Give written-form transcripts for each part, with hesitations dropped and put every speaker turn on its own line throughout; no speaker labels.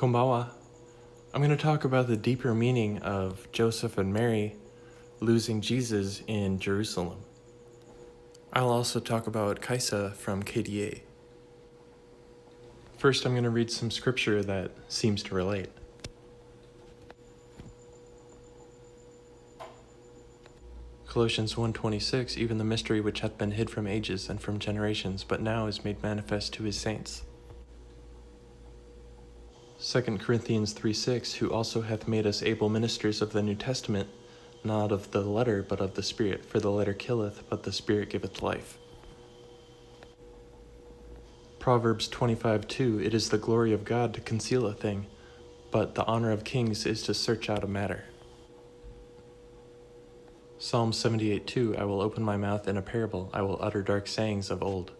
Konbawa. I'm going to talk about the deeper meaning of Joseph and Mary losing Jesus in Jerusalem. I'll also talk about Kaisa from KDA. First, I'm going to read some scripture that seems to relate. Colossians 1:26, even the mystery which hath been hid from ages and from generations, but now is made manifest to his saints. 2 Corinthians 3:6, who also hath made us able ministers of the New Testament, not of the letter, but of the Spirit. For the letter killeth, but the Spirit giveth life. Proverbs 25:2, it is the glory of God to conceal a thing, but the honor of kings is to search out a matter. Psalm 78:2, I will open my mouth in a parable, I will utter dark sayings of old.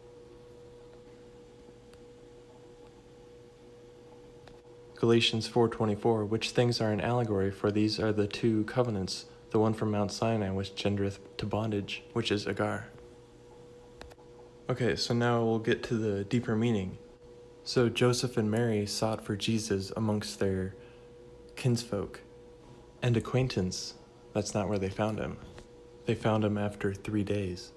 Galatians 4:24, which things are an allegory, for these are the two covenants, the one from Mount Sinai which gendereth to bondage, which is Agar. Okay, so now we'll get to the deeper meaning. So Joseph and Mary sought for Jesus amongst their kinsfolk and acquaintance. That's not where they found him. They found him after 3 days.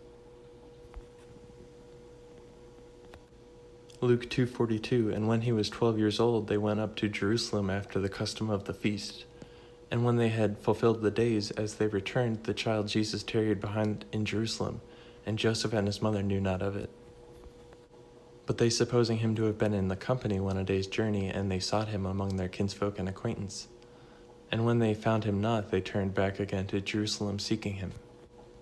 Luke 2:42, and when he was 12 years old, they went up to Jerusalem after the custom of the feast. And when they had fulfilled the days, as they returned, the child Jesus tarried behind in Jerusalem, and Joseph and his mother knew not of it. But they, supposing him to have been in the company, went a day's journey, and they sought him among their kinsfolk and acquaintance. And when they found him not, they turned back again to Jerusalem, seeking him.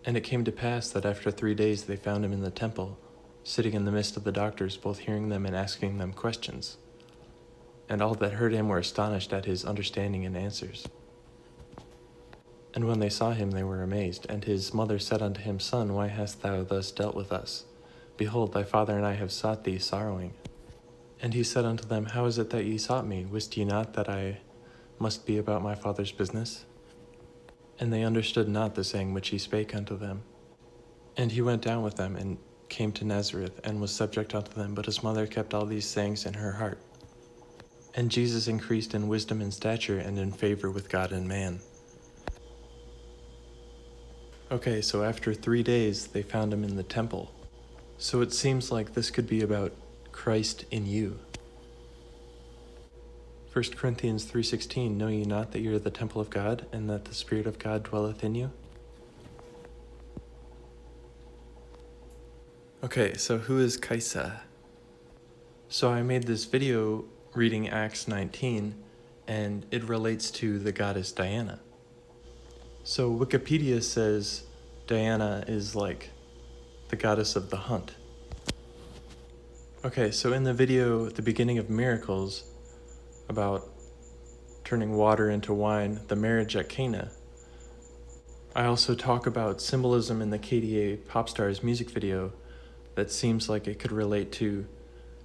And it came to pass that after 3 days they found him in the temple, sitting in the midst of the doctors, both hearing them and asking them questions. And all that heard him were astonished at his understanding and answers. And when they saw him, they were amazed. And his mother said unto him, Son, why hast thou thus dealt with us? Behold, thy father and I have sought thee sorrowing. And he said unto them, How is it that ye sought me? Wist ye not that I must be about my father's business? And they understood not the saying which he spake unto them. And he went down with them, and came to Nazareth, and was subject unto them. But his mother kept all these sayings in her heart. And Jesus increased in wisdom and stature, and in favor with God and man. Okay, so after 3 days, they found him in the temple. So it seems like this could be about Christ in you. 1 Corinthians 3:16, know ye not that ye are the temple of God, and that the Spirit of God dwelleth in you? Okay, so who is Kaisa? So I made this video reading Acts 19, and it relates to the goddess Diana. So Wikipedia says Diana is like the goddess of the hunt. Okay, so in the video, the beginning of Miracles, about turning water into wine, the marriage at Cana, I also talk about symbolism in the KDA Popstars music video that seems like it could relate to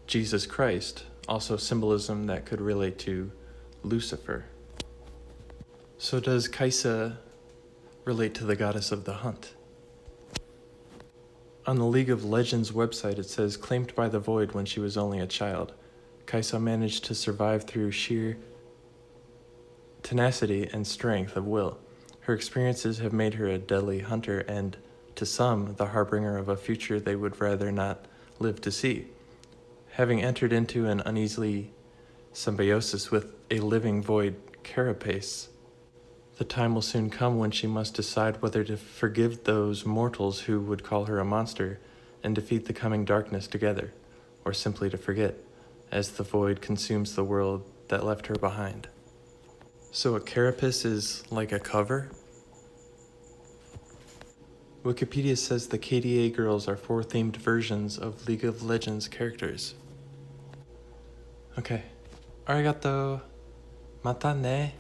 Jesus Christ, also symbolism that could relate to Lucifer. So does Kaisa relate to the goddess of the hunt? On the League of Legends website, it says, claimed by the Void when she was only a child, Kaisa managed to survive through sheer tenacity and strength of will. Her experiences have made her a deadly hunter and, to some, the harbinger of a future they would rather not live to see. Having entered into an uneasy symbiosis with a living void carapace, the time will soon come when she must decide whether to forgive those mortals who would call her a monster and defeat the coming darkness together, or simply to forget, as the void consumes the world that left her behind. So a carapace is like a cover? Wikipedia says the KDA girls are 4 themed versions of League of Legends characters. Okay. Arigato. Mata ne.